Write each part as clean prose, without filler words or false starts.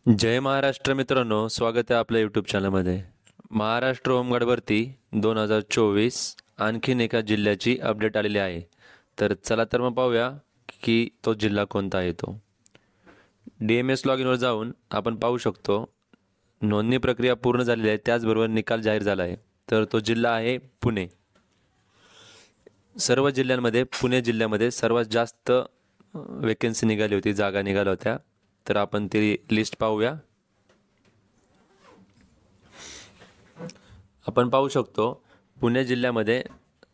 जय महाराष्ट्र मित्रांनो, स्वागत आहे आपल्या यूट्यूब चॅनलमध्ये. महाराष्ट्र होमगार्ड भरती 2024 आणखीन एका जिल्ह्याची अपडेट आलेली आहे. तर चला तर मग पाहूया की तो जिल्हा कोणता आहे. तो DMS लॉग इनवर जाऊन आपण पाहू शकतो नोंदणी प्रक्रिया पूर्ण झालेली आहे, त्याचबरोबर निकाल जाहीर झाला आहे. तर तो जिल्हा आहे पुणे. सर्व जिल्ह्यांमध्ये पुणे जिल्ह्यामध्ये सर्वात जास्त वेकेन्सी निघाली होती, जागा निघाल्या होत्या. तर आपण ती लिस्ट पाहूया. आपण पाहू शकतो पुणे जिल्ह्यामध्ये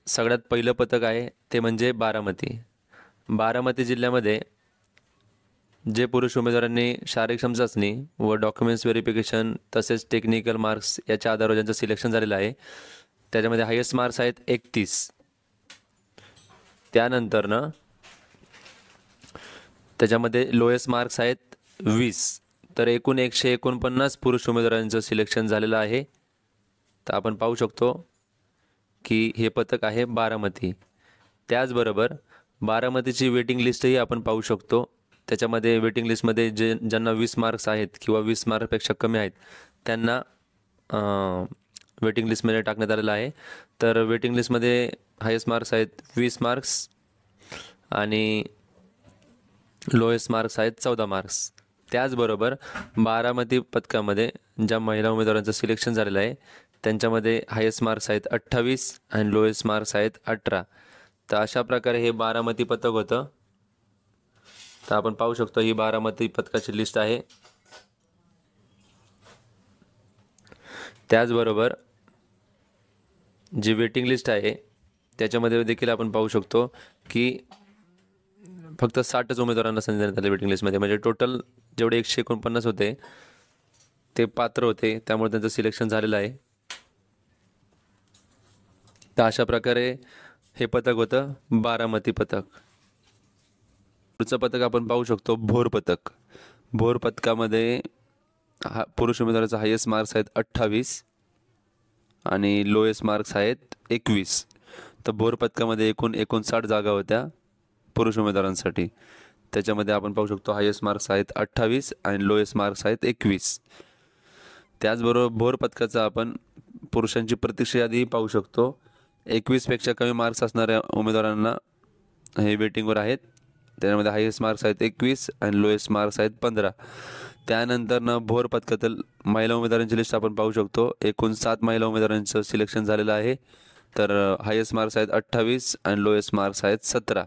सगळ्यात पहिलं पथक आहे ते म्हणजे बारामती. बारामती जिल्ह्यामध्ये जे पुरुष उमेदवारांनी शारीरिक क्षमता चाचणी व डॉक्युमेंट्स व्हेरिफिकेशन तसेच टेक्निकल मार्क्स याच्या आधारावर ज्यांचं सिलेक्शन झालेलं आहे त्याच्यामध्ये हायेस्ट मार्क्स आहेत 31. त्यानंतरनं त्याच्यामध्ये लोएस्ट मार्क्स आहेत 20. तर एकूण 149 पुरुष उमेदवारांचं सिलेक्शन झालेलं आहे. तर आपण पाहू शकतो की हे पथक आहे बारामती. त्याचबरोबर बारामतीची वेटिंग लिस्टही आपण पाहू शकतो. त्याच्यामध्ये वेटिंग लिस्टमध्ये ज्यांना 20 मार्क्स आहेत किंवा 20 मार्कपेक्षा कमी आहेत त्यांना वेटिंग लिस्टमध्ये टाकण्यात आलेलं आहे. तर वेटिंग लिस्टमध्ये हायेस्ट मार्क्स आहेत 20 मार्क्स आणि लोएस्ट मार्क्स आहेत 14 मार्क्स. त्याचबरोबर बारामती पथकामध्ये ज्या महिला उमेदवारांचं सिलेक्शन झालेलं आहे त्यांच्यामध्ये हायेस्ट मार्क्स आहेत 28 आणि लोएस्ट मार्क्स आहेत 18. तर अशा प्रकारे हे बारामती पथक होतं. तर आपण पाहू शकतो ही बारामती पथकाची लिस्ट आहे. त्याचबरोबर जी वेटिंग लिस्ट आहे त्याच्यामध्ये देखील आपण पाहू शकतो की फक्त 60च उमेदवारांना संधी देण्यात आली वेटिंग लिस्टमध्ये. म्हणजे टोटल जेवढे 149 होते ते पात्र होते, त्यामुळे त्यांचं सिलेक्शन झालेलं आहे. तर अशा प्रकारे हे पथक होतं बारामती पथक. पुढचं पथक आपण पाहू शकतो भोर पथक. भोर पथकामध्ये पुरुष उमेदवाराचा हायेस्ट मार्क्स आहेत 28 आणि लोएस्ट मार्क्स आहेत 21. तर भोर पथकामध्ये एकूण 59 जागा होत्या पुरुष उमेदवारांसाठी. त्याच्यामध्ये आपण पाहू शकतो हायेस्ट मार्क्स आहेत 28 आणि लोएस्ट मार्क्स आहेत 21. त्याचबरोबर भोर पथकाचा आपण पुरुषांची प्रतीक्षा यादी पाहू शकतो. 21पेक्षा कमी मार्क्स असणाऱ्या उमेदवारांना हे वेटिंगवर आहेत. त्याच्यामध्ये हायेस्ट मार्क्स आहेत 21 आणि लोएस्ट मार्क्स आहेत 15. त्यानंतरनं भोर पथकातील महिला उमेदवारांची लिस्ट आपण पाहू शकतो. एकूण 7 महिला उमेदवारांचं सिलेक्शन झालेलं आहे. तर हायेस्ट मार्क्स आहेत 28 आणि लोएस्ट मार्क्स आहेत 17.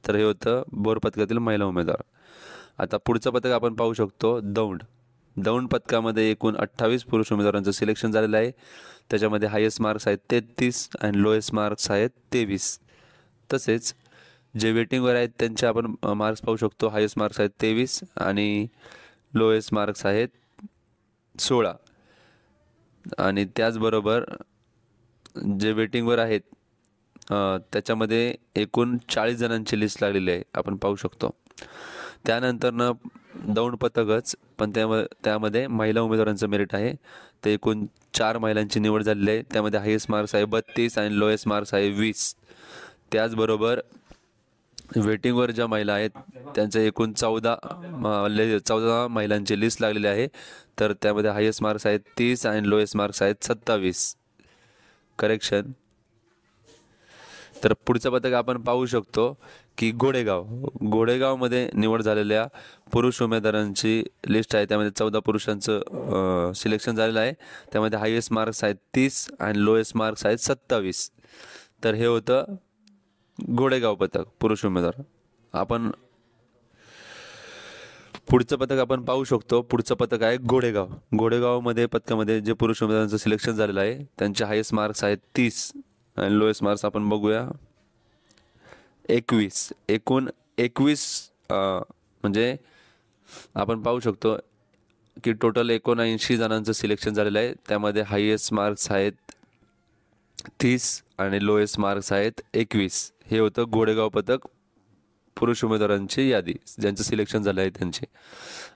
तर हे होतं भोर पथकातील महिला उमेदवार. आता पुढचं पथक आपण पाहू शकतो दौंड. दौंड पथकामध्ये एकूण 28 पुरुष उमेदवारांचं सिलेक्शन झालेलं आहे. त्याच्यामध्ये हायेस्ट मार्क्स आहेत 33 आणि लोएस्ट मार्क्स आहेत 23. तसेच जे वेटिंगवर आहेत त्यांचे आपण मार्क्स पाहू शकतो. हायेस्ट मार्क्स आहेत 23 आणि लोएस्ट मार्क्स आहेत 16. आणि त्याचबरोबर जे वेटिंगवर आहेत त्याच्यामध्ये एकूण 40 जणांची लिस्ट लागलेली आहे, आपण पाहू शकतो. त्यानंतरनं दौंड पथकच, पण त्यामध्ये महिला उमेदवारांचं मेरिट आहे. ते एकूण 4 महिलांची निवड झालेली आहे. त्यामध्ये हायेस्ट मार्क्स आहे 32 आणि लोएस्ट मार्क्स आहे 20. त्याचबरोबर वेटिंगवर ज्या महिला आहेत त्यांचे एकूण 14 महिलांची लिस्ट लागलेली आहे. तर त्यामध्ये हायेस्ट मार्क्स आहेत 30 आणि लोएस्ट मार्क्स आहेत 27. करेक्शन. तर पुढचं पथक आपण पाहू शकतो की घोडेगावमध्ये निवड झालेल्या पुरुष उमेदवारांची लिस्ट आहे. त्यामध्ये 14 पुरुषांचं सिलेक्शन झालेलं आहे. त्यामध्ये हायेस्ट मार्क्स आहेत 30 आणि लोएस्ट मार्क्स आहेत 27. तर हे होतं घोडेगाव पथक पुरुष उमेदवार. आपण पुढचं पथक आपण पाहू शकतो. पुढचं पथक आहे घोडेगावमध्ये पथकामध्ये जे पुरुष उमेदवारांचं सिलेक्शन झालेलं आहे त्यांचे हायेस्ट मार्क्स आहेत 30 आणि लोएस्ट मार्क्स आपण बघूया 21. एकूण 21 म्हणजे आपण पाहू शकतो की टोटल 79 जणांचं सिलेक्शन झालेलं आहे. त्यामध्ये हायेस्ट मार्क्स आहेत 30 आणि लोएस्ट मार्क्स आहेत 21. हे होतं घोडेगाव पथक पुरुष उमेदवारांची यादी, ज्यांचं सिलेक्शन झालं आहे त्यांचे.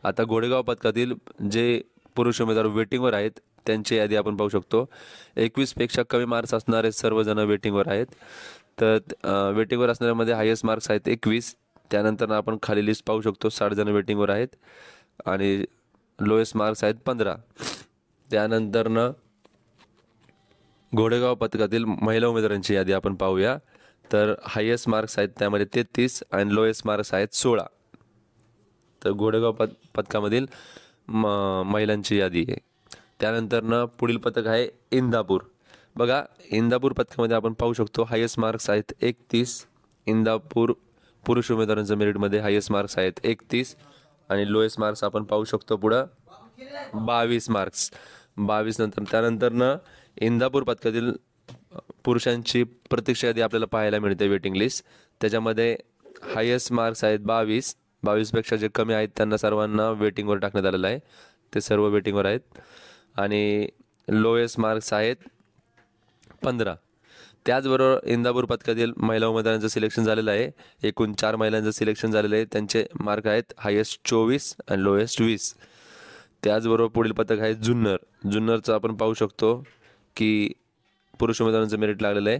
आता घोडेगाव पथकातील जे पुरुष उमेदवार वेटिंगवर आहेत त्यांची यादी आपण पाहू शकतो. 21पेक्षा कमी मार्क्स असणारे सर्वजण वेटिंगवर आहेत. तर वेटिंगवर असणाऱ्यामध्ये हायेस्ट मार्क्स आहेत 21. त्यानंतर आपण खाली लिस्ट पाहू शकतो. 60 जण वेटिंगवर आहेत आणि लोएस्ट मार्क्स आहेत 15. त्यानंतरनं घोडेगाव पथकातील महिला उमेदवारांची यादी आपण पाहूया. तर हायेस्ट मार्क्स आहेत त्यामध्ये 33 आणि लोएस्ट मार्क्स आहेत 16. तर घोडेगाव पथकामधील महिलांची यादी आहे. त्यानंतरनं पुढील पथक आहे इंदापूर. बघा, इंदापूर पथकामध्ये आपण पाहू शकतो हायेस्ट मार्क्स आहेत 31. इंदापूर पुरुष उमेदवारांच्या मेरिटमध्ये हायेस्ट मार्क्स आहेत 31 आणि लोएस्ट मार्क्स आपण पाहू शकतो पुढं 22 मार्क्स. 22 नंतर त्यानंतरनं इंदापूर पथकातील पुरुषांची प्रतीक्षा यादी आपल्याला पाहायला मिळते, वेटिंग लिस्ट. त्याच्यामध्ये हायेस्ट मार्क्स आहेत 22. 22पेक्षा जे कमी आहेत त्यांना सर्वांना वेटिंगवर टाकण्यात आलेलं आहे. ते सर्व वेटिंगवर आहेत. आणि लोएस्ट मार्क्स आहेत 15. त्याचबरोबर इंदापूर पथकातील महिला उमेदवारांचं सिलेक्शन झालेलं आहे. एकूण 4 महिलांचं सिलेक्शन झालेलं आहे. त्यांचे मार्क आहेत हायेस्ट 24 आणि लोएस्ट 20. त्याचबरोबर पुढील पथक आहे जुन्नर. जुन्नरचं आपण पाहू शकतो की पुरुष उमेदवारांचं मेरिट लागलेलं आहे.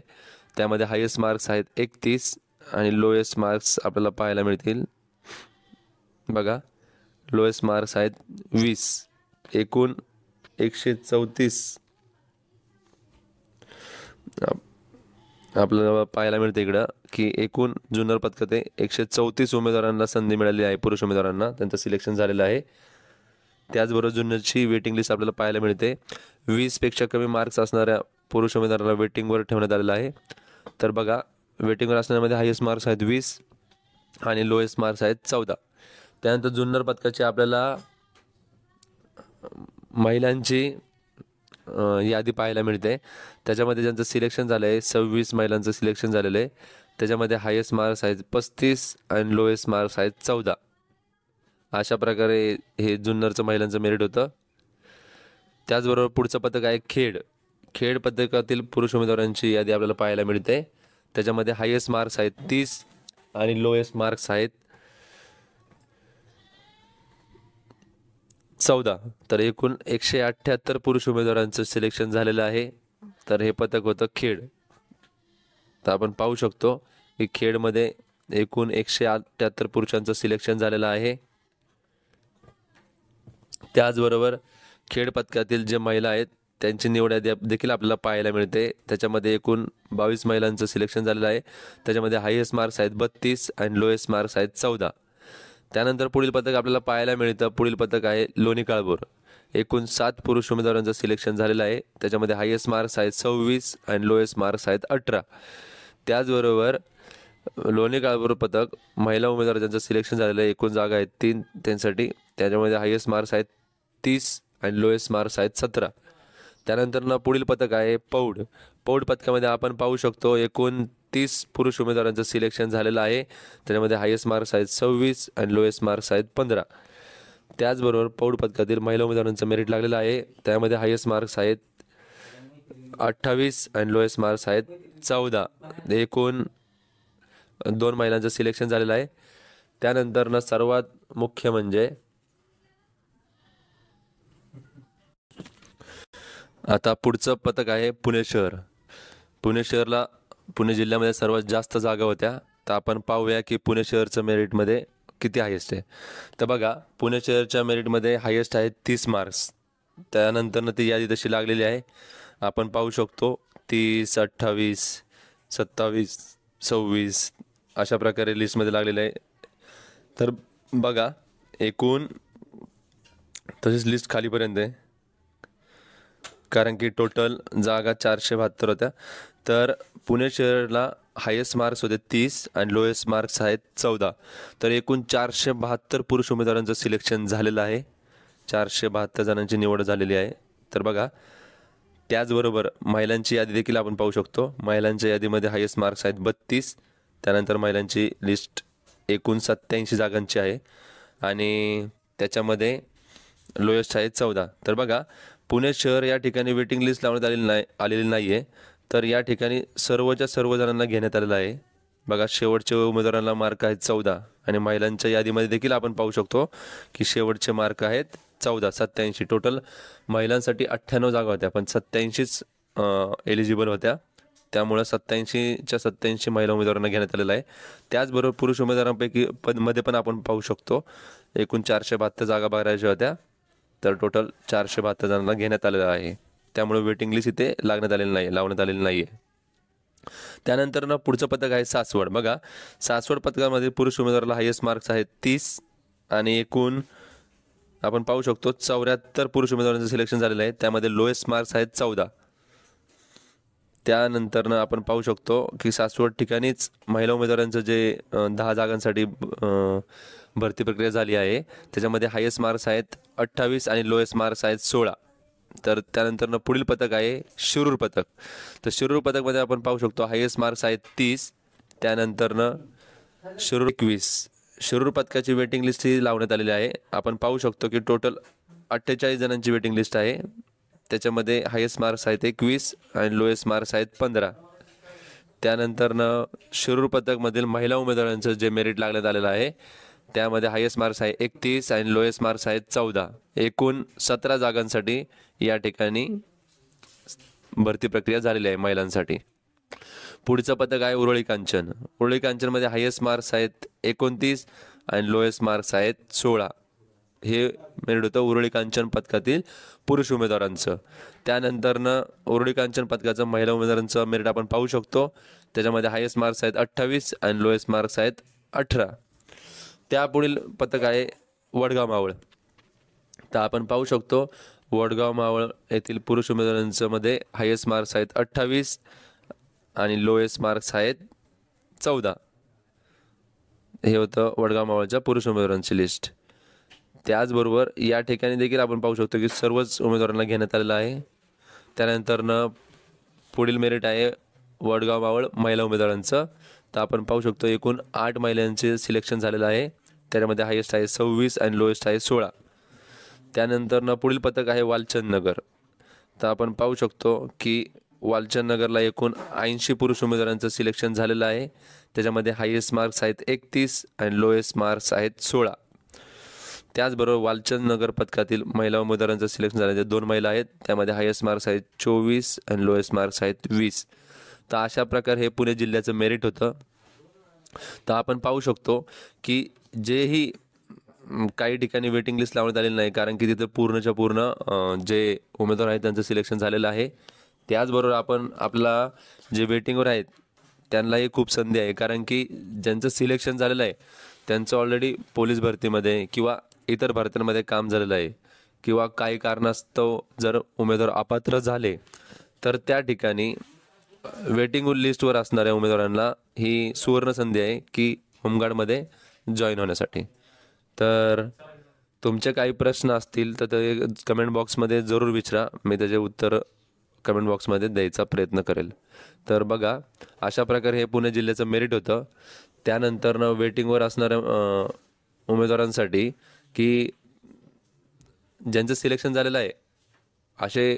त्यामध्ये हायेस्ट मार्क्स आहेत 31 आणि लोएस्ट मार्क्स आपल्याला पाहायला मिळतील. बघा, लोएस्ट मार्क्स आहेत 20. एकूण 134 आपल्याला पाहायला मिळते इकडं की एकूण जुन्नर पथकात 134 उमेदवारांना संधी मिळाली आहे. पुरुष उमेदवारांना त्यांचं सिलेक्शन झालेलं आहे. त्याचबरोबर जुन्नरची वेटिंग लिस्ट आपल्याला पाहायला मिळते. 20पेक्षा कमी मार्क्स असणाऱ्या पुरुष उमेदवारांना वेटिंगवर ठेवण्यात आलेलं आहे. तर बघा, वेटिंगवर असण्यामध्ये हायेस्ट मार्क्स आहेत 20 आणि लोएस्ट मार्क्स आहेत 14. त्यानंतर जुन्नर पथकाची आपल्याला महिलांची यादी पाहायला मिळते. त्याच्यामध्ये ज्यांचं सिलेक्शन झालं आहे 26 महिलांचं सिलेक्शन झालेलं आहे. त्याच्यामध्ये हायेस्ट मार्क्स आहेत 35 आणि लोएस्ट मार्क्स आहेत 14. अशा प्रकारे हे जुन्नरचं महिलांचं मेरिट होतं. त्याचबरोबर पुढचं पथक आहे खेड. खेड पथकातील पुरुष उमेदवारांची यादी आपल्याला पाहायला मिळते. त्याच्यामध्ये हायेस्ट मार्क्स आहेत 30 आणि लोएस्ट मार्क्स आहेत 14. तर एकूण 178 पुरुष उमेदवारांचं सिलेक्शन झालेलं आहे. तर हे पथक होतं खेड. तर आपण पाहू शकतो की खेडमध्ये एकूण 178 पुरुषांचं सिलेक्शन झालेलं आहे. त्याचबरोबर खेड पथकातील जे महिला आहेत त्यांची निवड यादी देखील आपल्याला पाहायला मिळते. त्याच्यामध्ये एकूण 22 महिलांचं सिलेक्शन झालेलं आहे. त्याच्यामध्ये हायेस्ट मार्क्स आहेत 32 आणि लोएस्ट मार्क्स आहेत 14. त्यानंतर पुढील पथक आपल्याला पाहायला मिळतं. पुढील पथक आहे लोणी काळभोर. एकूण 7 पुरुष उमेदवारांचं सिलेक्शन झालेलं आहे. त्याच्यामध्ये हायेस्ट मार्क्स आहेत 26 आणि लोएस्ट मार्क्स आहेत 18. त्याचबरोबर लोणी काळभोर पथक महिला उमेदवार ज्यांचं सिलेक्शन झालेलं आहे, एकूण जागा आहेत 3 त्यांसाठी. त्याच्यामध्ये हायेस्ट मार्क्स आहेत 30 आणि लोएस्ट मार्क्स आहेत 17. त्यानंतर पुढील पथक आहे पौड. पौड पथकामध्ये आपण पाहू शकतो एकूण 30 पुरुष उमेदवारांचं सिलेक्शन झालेलं आहे. त्याच्यामध्ये हायेस्ट मार्क्स आहेत 26 आणि लोएस्ट मार्क्स आहेत 15. त्याचबरोबर पौड पथकातील महिला उमेदवारांचं मेरिट लागलेलं आहे. त्यामध्ये हायेस्ट मार्क्स आहेत 28 आणि लोएस्ट मार्क्स आहेत 14. एकूण 2 महिलांचं सिलेक्शन झालेलं आहे. त्यानंतर सर्वात मुख्य म्हणजे आता पुढचं पथक आहे पुणे शहर. पुणे शहरला पुणे जिल्ह्यामध्ये सर्वात जास्त जागा होत्या. तर आपण पाहूया की पुणे शहरचं मेरिटमध्ये किती हायेस्ट आहे. तर बघा, पुणे शहरच्या मेरिटमध्ये हायेस्ट आहे 30 मार्क्स. त्यानंतर ती यादी तशी लागलेली आहे. आपण पाहू शकतो 30, 28, 27, 26 अशा प्रकारे लिस्टमध्ये लागलेलं आहे. तर बघा, एकूण तशीच लिस्ट खालीपर्यंत आहे, कारण की टोटल जागा 472 होत्या. तर पुणे शहराला हायेस्ट मार्क्स होते 30 आणि लोएस्ट मार्क्स आहेत 14. तर एकूण 472 पुरुष उमेदवारांचं सिलेक्शन झालेलं आहे. 472 जणांची निवड झालेली आहे. तर बघा, त्याचबरोबर महिलांची यादी देखील आपण पाहू शकतो. महिलांच्या यादीमध्ये हायेस्ट मार्क्स आहेत 32. त्यानंतर महिलांची लिस्ट एकूण 87 जागांची आहे आणि त्याच्यामध्ये लोएस्ट आहेत 14. तर बघा, पुणे शहर या ठिकाणी वेटिंग लिस्ट लावण्यात आलेली नाही आहे. तर या ठिकाणी सर्वच्या सर्व जणांना घेण्यात आलेलं आहे. बघा, शेवटच्या उमेदवारांना मार्क आहेत 14 आणि महिलांच्या यादीमध्ये देखील आपण पाहू शकतो की शेवटचे मार्क आहेत 14. 87 टोटल महिलांसाठी 98 जागा होत्या, पण 87च एलिजिबल होत्या. त्यामुळे 87च्या 87 महिला उमेदवारांना घेण्यात आलेलं आहे. त्याचबरोबर पुरुष उमेदवारांपैकी मध्ये पण आपण पाहू शकतो एकूण 472 जागा भरायच्या होत्या. तर टोटल 472 जणांना घेण्यात आलेलं आहे. त्यामुळे वेटिंग लिस्ट इथे लावण्यात आलेली नाही आहे. त्यानंतर ना पुढचं पथक आहे सासवड. बघा, सासवड पथकामध्ये पुरुष उमेदवाराला हायेस्ट मार्क्स आहेत 30 आणि एकूण आपण पाहू शकतो 74 पुरुष उमेदवारांचं सिलेक्शन झालेलं आहे. त्यामध्ये लोएस्ट मार्क्स आहेत 14. त्यानंतरनं आपण पाहू शकतो की सासवड ठिकाणीच महिला उमेदवारांचं जे 10 जागांसाठी भरती प्रक्रिया झाली आहे, त्याच्यामध्ये हायेस्ट मार्क्स आहेत 28 आणि लोएस्ट मार्क्स आहेत 16. तर त्यानंतरनं पुढील पथक आहे शिरूर पथक. तर शिरूर पथकमध्ये आपण पाहू शकतो हायेस्ट मार्क्स आहेत 30. त्यानंतरनं शिरूर 21. शिरूर पथकाची वेटिंग लिस्ट ही लावण्यात आलेली आहे. आपण पाहू शकतो की टोटल 48 जणांची वेटिंग लिस्ट आहे. त्याच्यामध्ये हायेस्ट मार्क्स आहेत 21 आणि लोएस्ट मार्क्स आहेत 15. त्यानंतरनं शिरूर पथकमधील महिला उमेदवारांचं जे मेरिट लागण्यात आलेलं आहे, त्यामध्ये हायेस्ट मार्क्स आहे 31 आणि लोएस्ट मार्क्स आहेत 14. एकूण 17 जागांसाठी या ठिकाणी भरती प्रक्रिया झालेली आहे महिलांसाठी. पुढचं पथक आहे उरळी कांचन. उरळी कांचनमध्ये हायेस्ट मार्क्स आहेत 29 आणि लोएस्ट मार्क्स आहेत 16. हे मेरिट होतं उरळी कांचन पथकातील पुरुष उमेदवारांचं. त्यानंतरनं उरळी कांचन पथकाचं महिला उमेदवारांचं मेरिट आपण पाहू शकतो. त्याच्यामध्ये हायेस्ट मार्क्स आहेत 28 आणि लोएस्ट मार्क्स आहेत 18. त्यापुढील पथक आहे वडगाव मावळ. तर आपण पाहू शकतो वडगाव मावळ येथील पुरुष उमेदवारांचं मध्ये हायेस्ट मार्क्स आहेत 28 आणि लोएस्ट मार्क्स आहेत 14. हे होतं वडगाव मावळच्या पुरुष उमेदवारांची लिस्ट. त्याचबरोबर या ठिकाणी देखील आपण पाहू शकतो की सर्वच उमेदवारांना घेण्यात आलेलं आहे. त्यानंतरनं पुढील मेरिट आहे वडगाव मावळ महिला उमेदवारांचं. तर आपण पाहू शकतो एकूण 8 महिलांचे सिलेक्शन झालेलं आहे. त्याच्यामध्ये हायेस्ट आहे 26 आणि लोएस्ट आहे 16. त्यानंतरनं पुढील पथक आहे वालचंद नगर. तर आपण पाहू शकतो की वालचंद नगरला एकूण 80 पुरुष उमेदवारांचं सिलेक्शन झालेलं आहे. त्याच्यामध्ये हायेस्ट मार्क्स आहेत 31 आणि लोएस्ट मार्क्स आहेत 16. त्याचबरोबर वालचंद नगर पथकातील महिला उमेदवारांचं सिलेक्शन झालेले 2 महिला आहेत. त्यामध्ये हायेस्ट मार्क्स आहेत 24 आणि लोएस्ट मार्क्स आहेत 20. तर अशा प्रकारे हे पुणे जिल्ह्याचं मेरिट होतं. तर आपण पाहू शकतो की जेही काही ठिकाणी वेटिंग लिस्ट लावण्यात आलेली नाही, कारण की तिथं पूर्णच्या पूर्ण जे उमेदवार आहेत त्यांचं सिलेक्शन झालेलं आहे. त्याचबरोबर आपण आपला जे वेटिंगवर आहेत त्यांनाही खूप संधी आहे, कारण की ज्यांचं सिलेक्शन झालेलं आहे त्यांचं ऑलरेडी पोलीस भरतीमध्ये किंवा इतर भरत्यांमध्ये काम झालेलं आहे, किंवा काही कारणास्तव जर उमेदवार अपात्र झाले तर त्या ठिकाणी वेटिंग लिस्टवर असणाऱ्या उमेदवारांना ही सुवर्ण संधी आहे की होमगार्डमध्ये जॉईन होण्यासाठी. तर तुमचे काही प्रश्न असतील तर ते कमेंट बॉक्समध्ये जरूर विचारा. मी त्याचे उत्तर कमेंट बॉक्समध्ये द्यायचा प्रयत्न करेल. तर बघा, अशा प्रकारे हे पुणे जिल्ह्याचं मेरिट होतं. त्यानंतरनं वेटिंगवर असणाऱ्या उमेदवारांसाठी की ज्यांचं सिलेक्शन झालेलं आहे असे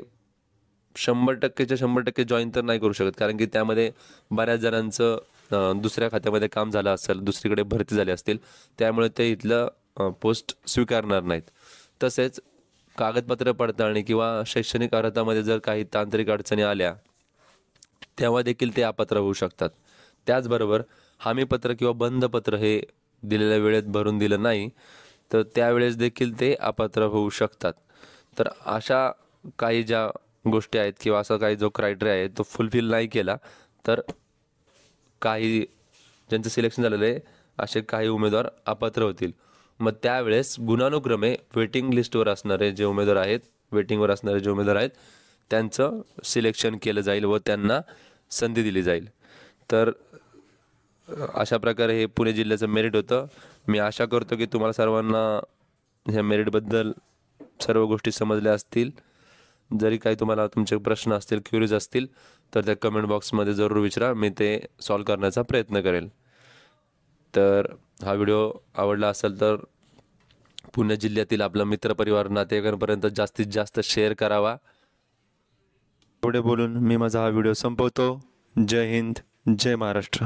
100%च्या 100% जॉईन तर नाही करू शकत, कारण की त्यामध्ये बऱ्याच जणांचं दुसऱ्या खात्यामध्ये काम झालं असेल, दुसरीकडे भरती झाली असतील, त्यामुळे ते इथलं पोस्ट स्वीकारणार नाहीत. तसेच कागदपत्र पडताळणी किंवा शैक्षणिक अर्हतामध्ये जर काही तांत्रिक अडचणी आल्या तेव्हा देखील ते अपात्र होऊ शकतात. त्याचबरोबर हमीपत्र किंवा बंधपत्र हे दिलेल्या वेळेत भरून दिलं नाही तर त्यावेळेस देखील ते अपात्र होऊ शकतात. तर अशा काही ज्या गोष्टी आहेत किंवा असा काही जो क्रायटेरिया आहे तो फुलफिल नाही केला तर काही ज्यांचं सिलेक्शन झालेलं आहे असे काही उमेदवार अपात्र होतील. मग त्यावेळेस गुणानुक्रमे वेटिंग लिस्टवर असणारे जे उमेदवार आहेत, वेटिंगवर असणारे जे उमेदवार आहेत त्यांचं सिलेक्शन केलं जाईल व त्यांना संधी दिली जाईल. तर अशा प्रकारे हे पुणे जिल्ह्याचं मेरिट होतं. मी आशा करतो की तुम्हाला सर्वांना ह्या मेरिटबद्दल सर्व गोष्टी समजल्या असतील. जरी काही तुम्हाला तुमचे प्रश्न असतील, क्युरीज असतील तर त्या कमेंट बॉक्समध्ये जरूर विचारा, मी ते सॉल्व करण्याचा प्रयत्न करेल. तर हा व्हिडिओ आवडला असेल तर पुणे जिल्ह्यातील आपला मित्रपरिवार, नातेवाईकांपर्यंत जास्तीत जास्त शेअर करावा. पुढे बोलून मी माझा हा व्हिडिओ संपवतो. जय हिंद, जय महाराष्ट्र.